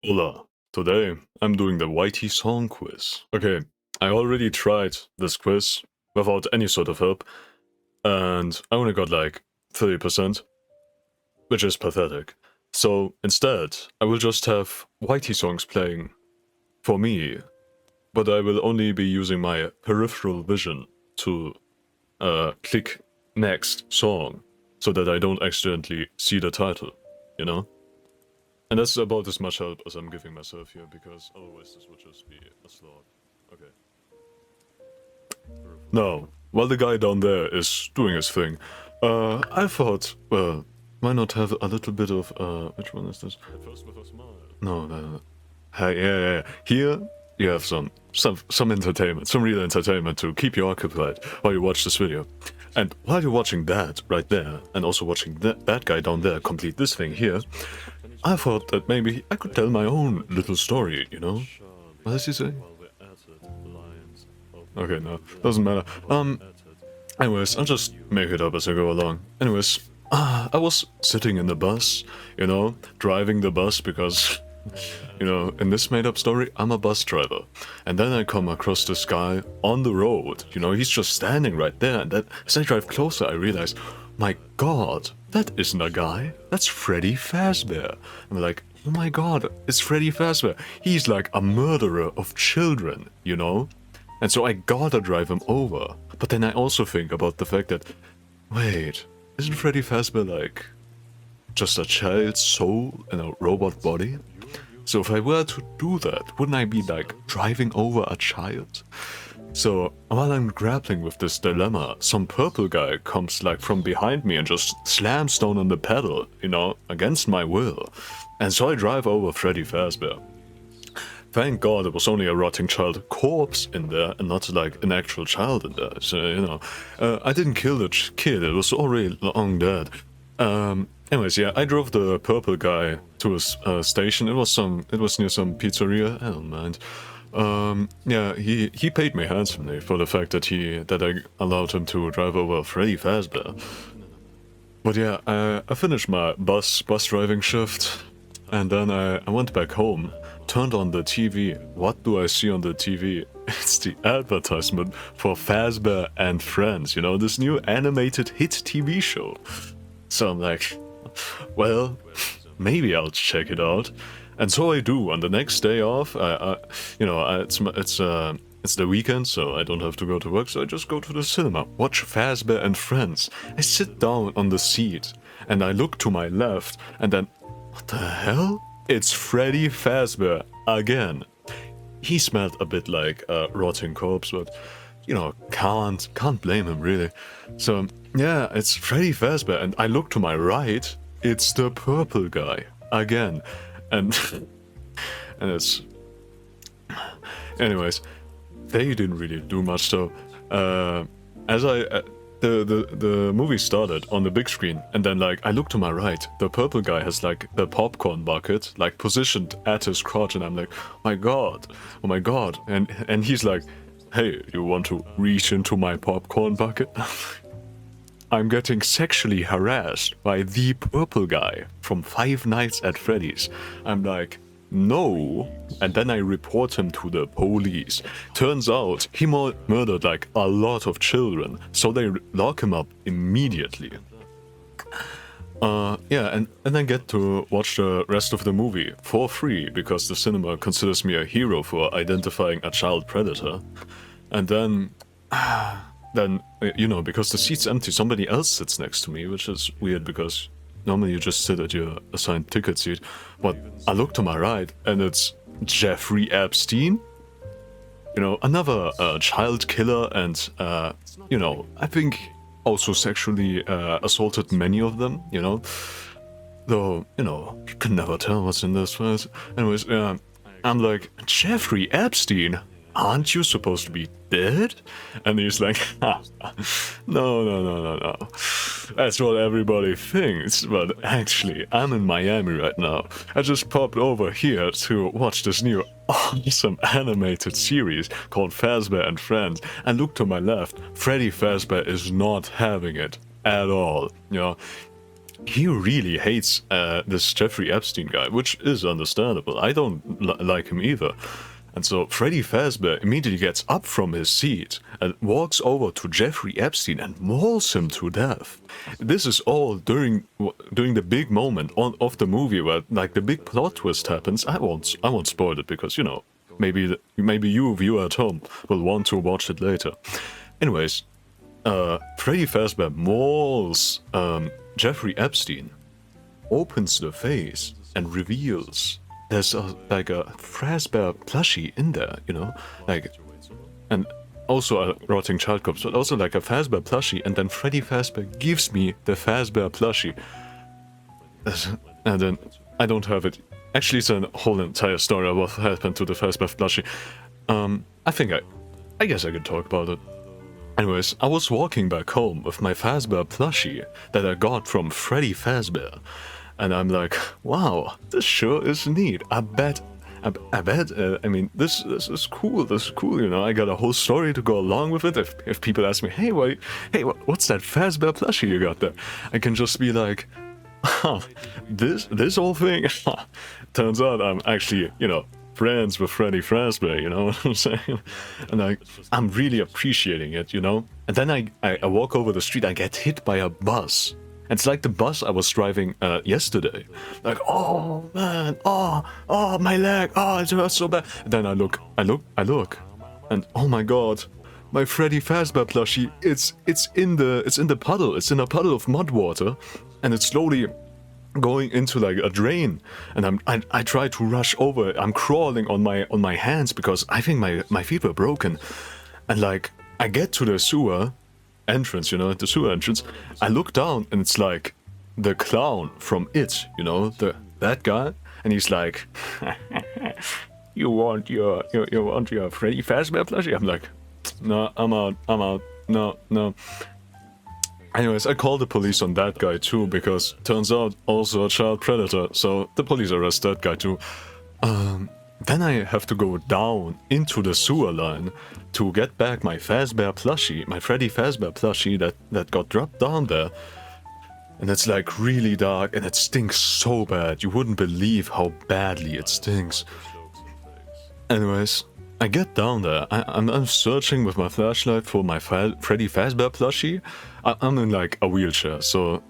Hola, today I'm doing the Whitey Song quiz. Okay, I already tried this quiz without any sort of help, and I only got like 30%, which is pathetic. So instead, I will just have Whitey songs playing for me, but I will only be using my peripheral vision to click next song so that I don't accidentally see the title, you know? And that's about as much help as I'm giving myself here, because otherwise this would just be a slog. Okay. Now, while the guy down there is doing his thing, I thought, well, why not have a little bit of, which one is this? First with a smile. No, no, no. Hey, yeah. Here, you have some entertainment, some real entertainment to keep you occupied while you watch this video. And while you're watching that right there, and also watching that guy down there complete this thing here, I thought that maybe I could tell my own little story, you know? What does he say? Okay, no, doesn't matter. Anyways, I'll just make it up as I go along. Anyways, I was sitting in the bus, you know, driving the bus because, you know, in this made-up story, I'm a bus driver. And then I come across this guy on the road, you know, he's just standing right there, and then as I drive closer, I realize, my god, that isn't a guy, that's Freddy Fazbear. I'm like, oh my god, it's Freddy Fazbear. He's like a murderer of children, you know? And so I gotta drive him over. But then I also think about the fact that, wait, isn't Freddy Fazbear like just a child's soul in a robot body? So if I were to do that, wouldn't I be like driving over a child? So while I'm grappling with this dilemma, some purple guy comes like from behind me and just slams down on the pedal, you know, against my will. And so I drive over Freddy Fazbear. Thank God it was only a rotting child corpse in there and not like an actual child in there. So, you know, I didn't kill the kid, it was already long dead. Anyways, yeah, I drove the purple guy to a station. It was near some pizzeria, I don't mind. Yeah, he paid me handsomely for the fact that I allowed him to drive over Freddy Fazbear. But yeah, I finished my bus driving shift, and then I went back home, turned on the TV. What do I see on the TV? It's the advertisement for Fazbear and Friends, you know, this new animated hit TV show. So I'm like, well, maybe I'll check it out. And so I do. On the next day off, you know, it's the weekend, so I don't have to go to work, so I just go to the cinema, watch Fazbear and Friends. I sit down on the seat, and I look to my left, and then, what the hell? It's Freddy Fazbear again. He smelled a bit like a rotting corpse, but, you know, can't blame him, really. So, yeah, it's Freddy Fazbear, and I look to my right, it's the purple guy again. And it's, anyways, they didn't really do much. So as the movie started on the big screen, and then like I look to my right, the purple guy has like the popcorn bucket like positioned at his crotch, and I'm like, oh my god, and he's like, hey, you want to reach into my popcorn bucket? I'm getting sexually harassed by the purple guy from Five Nights at Freddy's. I'm like, no. And then I report him to the police. Turns out he murdered like a lot of children, so they lock him up immediately. Yeah, and I get to watch the rest of the movie for free because the cinema considers me a hero for identifying a child predator. And then, you know, because the seat's empty, somebody else sits next to me, which is weird because normally you just sit at your assigned ticket seat. But I look to my right, and it's Jeffrey Epstein. You know, another child killer, and, you know, I think also sexually assaulted many of them, you know. Though, you know, you can never tell what's in this place. Anyways, I'm like, Jeffrey Epstein? Aren't you supposed to be dead? And he's like, no. That's what everybody thinks, but actually, I'm in Miami right now. I just popped over here to watch this new awesome animated series called Fazbear and Friends, and look to my left, Freddy Fazbear is not having it at all, you know. he really hates this Jeffrey Epstein guy, which is understandable. I don't like him either. And so Freddy Fazbear immediately gets up from his seat and walks over to Jeffrey Epstein and mauls him to death. This is all during the big moment of the movie where like the big plot twist happens. I won't spoil it because, you know, maybe you viewer at home will want to watch it later. Anyways, Freddy Fazbear mauls Jeffrey Epstein, opens the face and reveals there's like a Fazbear plushie in there, you know, like, and also a rotting child corpse, but also like a Fazbear plushie, and then Freddy Fazbear gives me the Fazbear plushie, and then I don't have it. Actually, it's a whole entire story of what happened to the Fazbear plushie. I guess I could talk about it. Anyways, I was walking back home with my Fazbear plushie that I got from Freddy Fazbear. And I'm like, wow, this sure is neat. I bet, I mean, this is cool, you know, I got a whole story to go along with it. If people ask me, hey, what's that Fazbear plushie you got there? I can just be like, this whole thing, turns out I'm actually, you know, friends with Freddy Fazbear, you know what I'm saying? And like, I'm really appreciating it, you know? And then I walk over the street, I get hit by a bus. It's like the bus I was driving yesterday. Like, oh man, oh my leg, oh it hurts so bad. And then I look, and oh my god, my Freddy Fazbear plushie, it's in the puddle, it's in a puddle of mud water, and it's slowly going into like a drain. And I try to rush over. I'm crawling on my hands because I think my feet were broken. And like I get to the sewer entrance, you know, the sewer entrance. I look down and it's like the clown from It, you know, that guy, and he's like, you want your Freddy Fazbear plushie? I'm like, no, I'm out, no. Anyways, I called the police on that guy too, because turns out also a child predator, so the police arrest that guy too. Then I have to go down into the sewer line to get back my Fazbear plushie, my Freddy Fazbear plushie that got dropped down there. And it's like really dark and it stinks so bad. You wouldn't believe how badly it stinks. Anyways, I get down there. I'm searching with my flashlight for my Freddy Fazbear plushie. I'm in like a wheelchair, so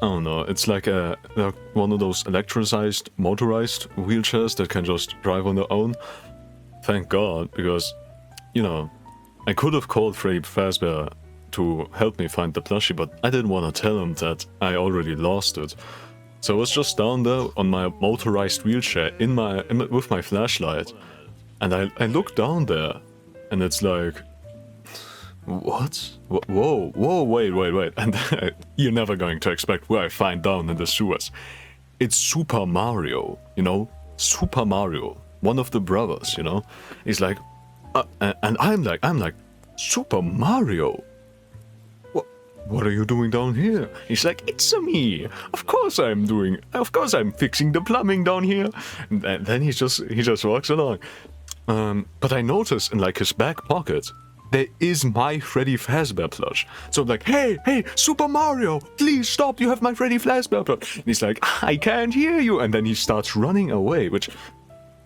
I don't know, it's like one of those electricized, motorized wheelchairs that can just drive on their own. Thank God, because, you know, I could have called Freddy Fazbear to help me find the plushie, but I didn't want to tell him that I already lost it. So I was just down there on my motorized wheelchair with my flashlight, and I look down there, and it's like, what? Whoa, wait. And you're never going to expect where I find down in the sewers. It's Super Mario, you know? Super Mario, one of the brothers, you know? He's like, and I'm like, Super Mario? What are you doing down here? He's like, it's me. Of course I'm fixing the plumbing down here. And then he just walks along. But I notice in like his back pocket, there is my Freddy Fazbear plush. So I'm like, hey, Super Mario, please stop, you have my Freddy Fazbear plush. And he's like, I can't hear you. And then he starts running away, which,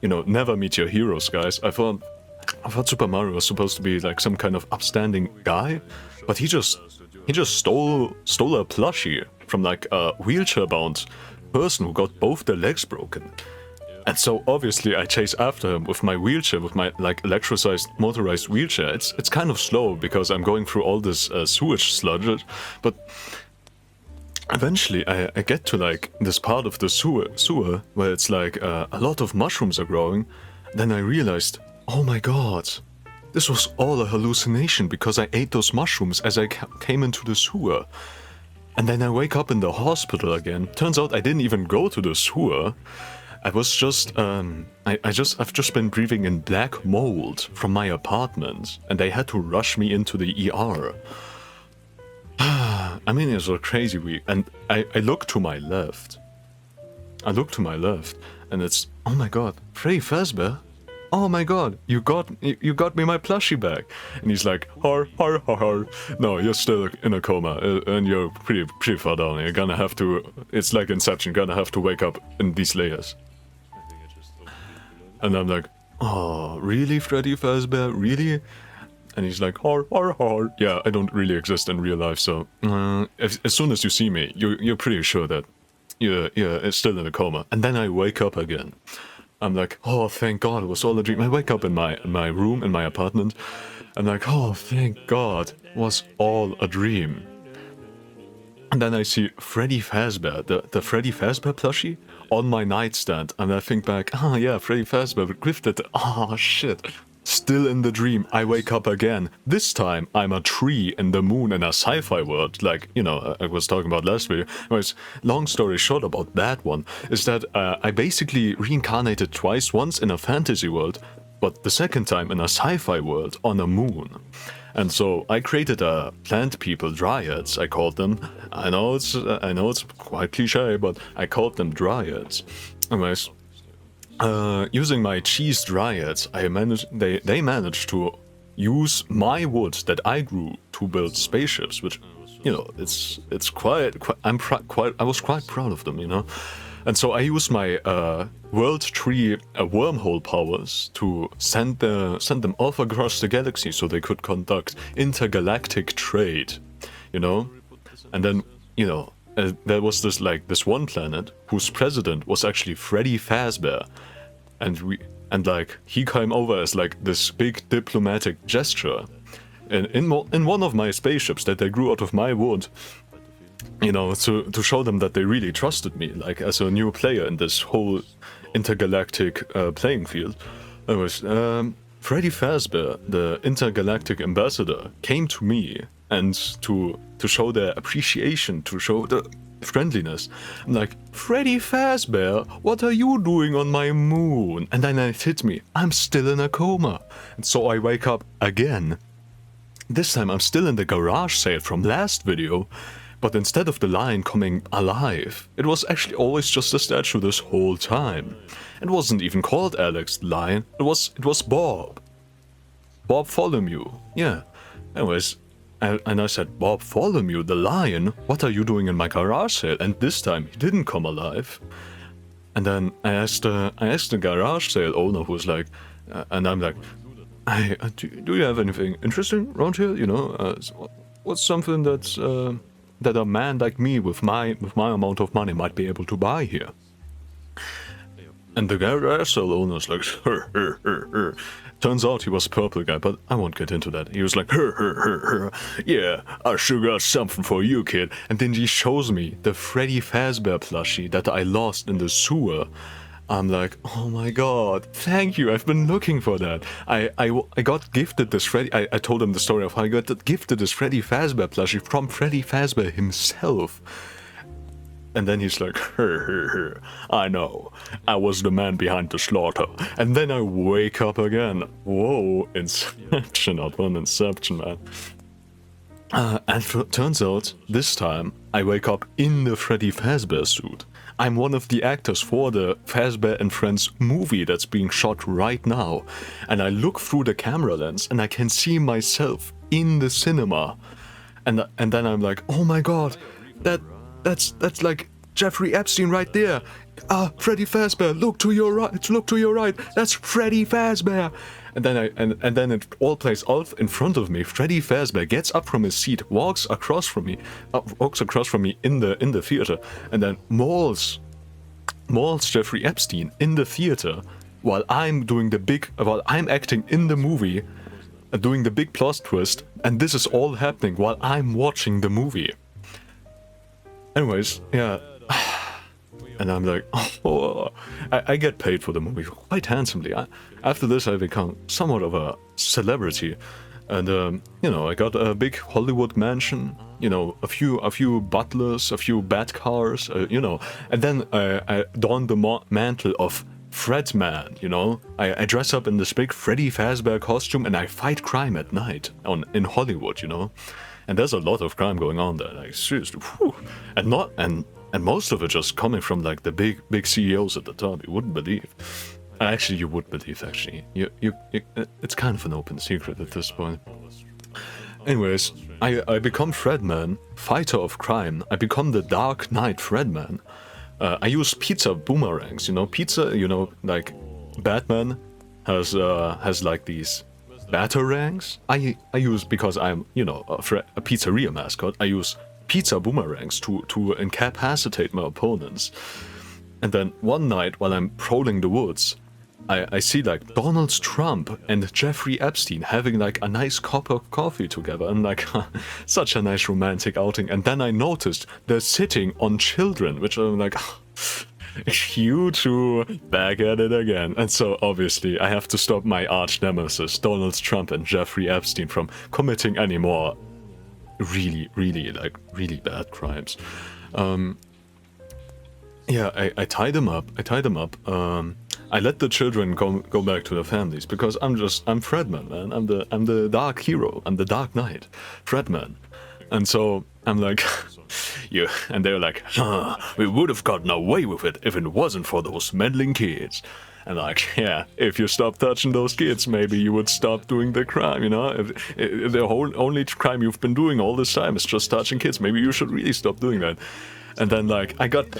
you know, never meet your heroes, guys. I thought Super Mario was supposed to be like some kind of upstanding guy, but he just stole a plushie from like a wheelchair-bound person who got both their legs broken. And so obviously I chase after him with my wheelchair, with my like electricized motorized wheelchair. It's kind of slow because I'm going through all this sewage sludge, but eventually I get to like this part of the sewer where it's like a lot of mushrooms are growing. Then I realized, oh my god, this was all a hallucination because I ate those mushrooms as I came into the sewer. And then I wake up in the hospital again. Turns out I didn't even go to the sewer. I was just, I've just been breathing in black mold from my apartment, and they had to rush me into the ER. I mean, it was a crazy week, and I look to my left. And it's, oh my god, Freddy Fazbear? oh my god, you got me my plushie back. And he's like, har, har, har, har. No, you're still in a coma, and you're pretty far down. You're gonna have to, it's like Inception, gonna have to wake up in these layers. And I'm like, oh, really, Freddy Fazbear, really? And he's like, har, har, har. Yeah, I don't really exist in real life, so as soon as you see me, you're pretty sure that you're still in a coma. And then I wake up again. I'm like, oh, thank God, it was all a dream. I wake up in my room, in my apartment. I'm like, oh, thank God, it was all a dream. And then I see Freddy Fazbear, the Freddy Fazbear plushie, on my nightstand. And I think back, oh yeah, Freddy Fazbear gifted, oh shit. Still in the dream, I wake up again. This time, I'm a tree in the moon in a sci-fi world, like, you know, I was talking about last video. Anyways, long story short about that one, is that I basically reincarnated twice, once in a fantasy world, but the second time in a sci-fi world on a moon. And so I created a plant people, dryads, I called them. I know it's quite cliche, but I called them dryads. Anyways, using my cheese dryads, they managed to use my wood that I grew to build spaceships, which, you know, it's quite I was quite proud of them, you know. And so I used my world tree wormhole powers to send them off across the galaxy so they could conduct intergalactic trade, you know. And then, you know, there was this one planet whose president was actually Freddy Fazbear, and like he came over as like this big diplomatic gesture, and in one of my spaceships that I grew out of my wood, you know, to show them that they really trusted me, like as a new player in this whole intergalactic playing field. Anyways, Freddy Fazbear, the intergalactic ambassador, came to me and to show their appreciation, to show the friendliness. I'm like, Freddy Fazbear, what are you doing on my moon? And then it hit me, I'm still in a coma. And so I wake up again. This time I'm still in the garage sale from last video, but instead of the lion coming alive, it was actually always just a statue this whole time. It wasn't even called Alex the lion, it was Bob. Bob Tholomew, yeah. Anyways, and I said, Bob Tholomew, the lion, what are you doing in my garage sale? And this time he didn't come alive. And then I asked the garage sale owner, who was like, and I'm like, do you have anything interesting around here? You know, what's something that's that a man like me with my amount of money might be able to buy here? And the garage sale owner's like, Turns out he was a purple guy, but I won't get into that. He was like, yeah, I sure got something for you, kid. And then he shows me the Freddy Fazbear plushie that I lost in the sewer. I'm like, oh my god, thank you, I've been looking for that. I got gifted this Freddy, I told him the story of how I got gifted this Freddy Fazbear plushie from Freddy Fazbear himself. And then he's like, I know, I was the man behind the slaughter. And then I wake up again. Whoa, Inception upon Inception, man. And turns out, this time, I wake up in the Freddy Fazbear suit. I'm one of the actors for the Fazbear and Friends movie that's being shot right now. And I look through the camera lens and I can see myself in the cinema. And then I'm like, oh my god, that's like Jeffrey Epstein right there. Freddy Fazbear, look to your right, that's Freddy Fazbear. And then it all plays out in front of me. Freddy Fazbear gets up from his seat, walks across from me in the theater, and then mauls Jeffrey Epstein in the theater while I'm acting in the movie, doing the big plot twist, and this is all happening while I'm watching the movie. Anyways, yeah. And I'm like, oh, I get paid for the movie quite handsomely. After this, I become somewhat of a celebrity. And, you know, I got a big Hollywood mansion, you know, a few butlers, a few bat cars, you know. And then I don the mantle of Fredman, you know. I dress up in this big Freddy Fazbear costume and I fight crime at night in Hollywood, you know. And there's a lot of crime going on there, like seriously, whew. And most of it just coming from like the big CEOs at the top, you wouldn't believe. Actually, you would believe, actually. It's kind of an open secret at this point. Anyways, I become Fredman, fighter of crime. I become the Dark Knight Fredman. I use pizza boomerangs, you know, pizza, you know, like Batman has like these batarangs. I use, because I'm, you know, a pizzeria mascot, I use pizza boomerangs to incapacitate my opponents. And then one night while I'm prowling the woods, I see like Donald Trump and Jeffrey Epstein having like a nice cup of coffee together, and like such a nice romantic outing. And then I noticed they're sitting on children, which I'm like, you two back at it again. And so obviously I have to stop my arch nemesis Donald Trump and Jeffrey Epstein from committing any more really bad crimes. Yeah, I tied them up. I let the children go back to their families because I'm Fredman, man. I'm the dark hero. I'm the Dark Knight, Fredman. And so I'm like, yeah, and they're like, we would have gotten away with it if it wasn't for those meddling kids. And like, yeah, if you stop touching those kids, maybe you would stop doing the crime, you know? If the only crime you've been doing all this time is just touching kids, maybe you should really stop doing that. And then like I get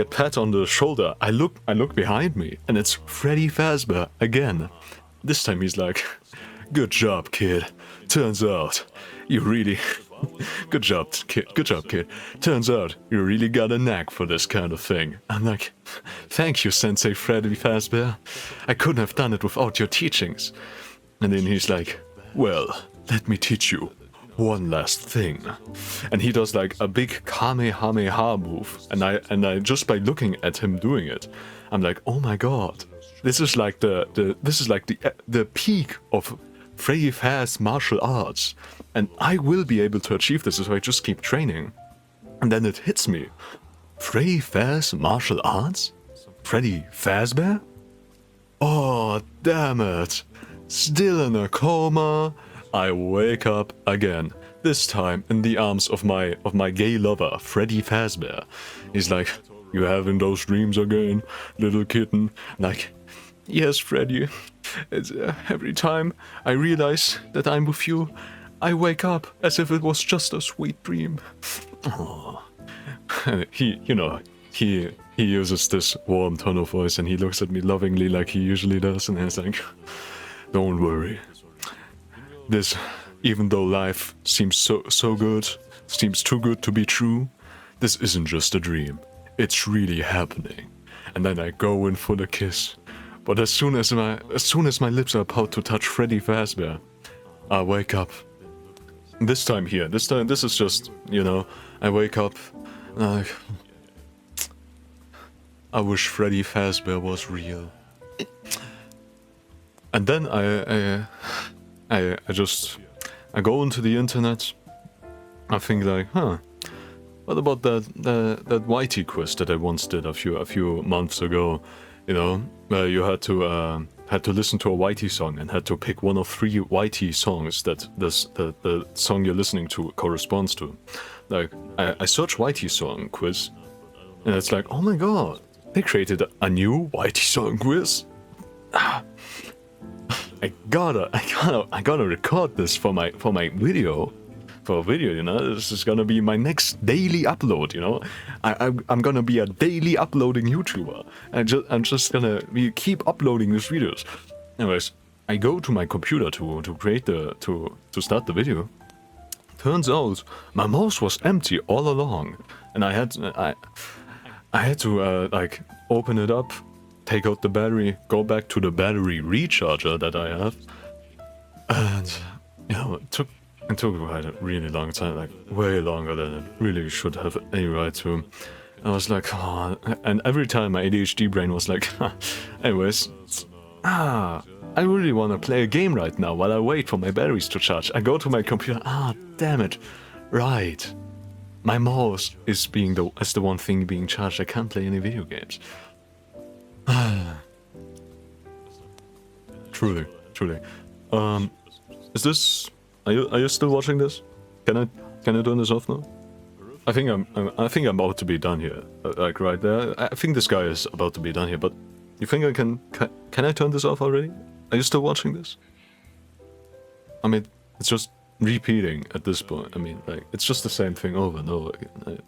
pat on the shoulder. I look behind me, and it's Freddy Fazbear again. This time he's like, "Good job, kid. Turns out you really good job, kid. Turns out you really got a knack for this kind of thing." I'm like, "Thank you, Sensei Freddy Fazbear. I couldn't have done it without your teachings." And then he's like, "Well, let me teach you one last thing." And he does like a big Kamehameha move, and I just by looking at him doing it, I'm like, oh my god, this is like the peak of Freddy Faz martial arts, and I will be able to achieve this if I just keep training. And then it hits me, Freddy Faz martial arts? Freddy Fazbear? Oh damn it! Still in a coma. I wake up again, this time in the arms of my gay lover, Freddy Fazbear. He's like, "You having those dreams again, little kitten?" Like, "Yes, Freddy. It's, every time I realize that I'm with you, I wake up as if it was just a sweet dream." Oh. He uses this warm tone of voice, and he looks at me lovingly like he usually does, and he's like, "Don't worry. This, even though life seems so good, seems too good to be true, this isn't just a dream. It's really happening." And then I go in for the kiss. But as soon as my lips are about to touch Freddy Fazbear, I wake up. This time, this is just, you know, I wake up and I'm like, I wish Freddy Fazbear was real. And then I go into the internet. I think like, what about that Whitey quiz that I once did a few months ago? You know, where you had to listen to a Whitey song and had to pick one of 3 Whitey songs that the song you're listening to corresponds to. Like, I search Whitey song quiz, and it's like, oh my god, they created a new Whitey song quiz. I gotta record this for my video. For a video, you know, this is gonna be my next daily upload, you know. I'm gonna be a daily uploading YouTuber. I'm just gonna keep uploading these videos. Anyways, I go to my computer to create to start the video. Turns out my mouse was empty all along, and I had to like open it up, take out the battery, go back to the battery recharger that I have, and you know, it took quite a really long time, like way longer than it really should have any right to. I was like, oh, and every time my ADHD brain was like, anyways, I really want to play a game right now while I wait for my batteries to charge. I go to my computer, damn it, right, my mouse is the one thing being charged. I can't play any video games. Truly. Is this? Are you still watching this? Can I turn this off now? I think I'm about to be done here. Like right there. I think this guy is about to be done here. But You think I can I turn this off already? Are you still watching this? I mean, it's just repeating at this point. I mean, like, it's just the same thing over and over again.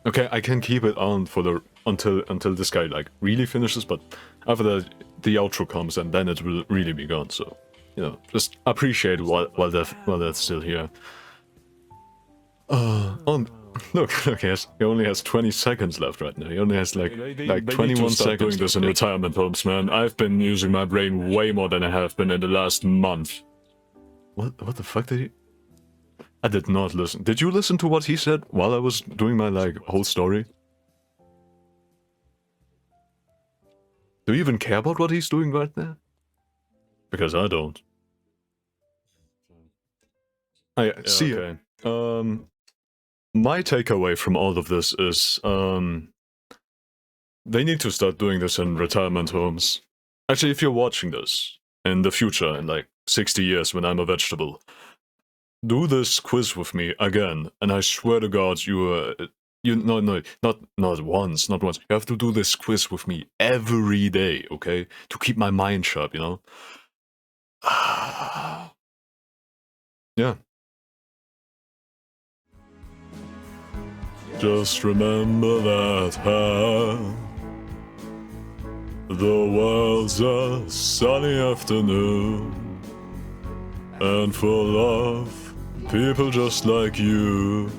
Okay, I can keep it on for the until this guy like really finishes, but after that the outro comes and then it will really be gone. So, you know, just appreciate while that's still here. Look, he only has 20 seconds left right now. He only has like 21 seconds doing this in retirement homes, man. I've been using my brain way more than I have been in the last month. What the fuck did he... I did not listen. Did you listen to what he said while I was doing my, like, whole story? Do you even care about what he's doing right there? Because I don't. See, okay. My takeaway from all of this is, they need to start doing this in retirement homes. Actually, if you're watching this in the future, in like 60 years when I'm a vegetable, do this quiz with me again, and I swear to God, not once. You have to do this quiz with me every day, okay? To keep my mind sharp, you know? Yeah. Just remember that the world's a sunny afternoon, and full of people just like you,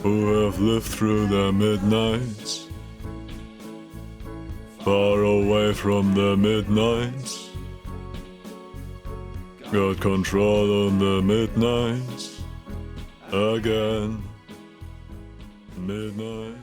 who have lived through their midnights, far away from the midnights, got control on the midnights, again, midnight.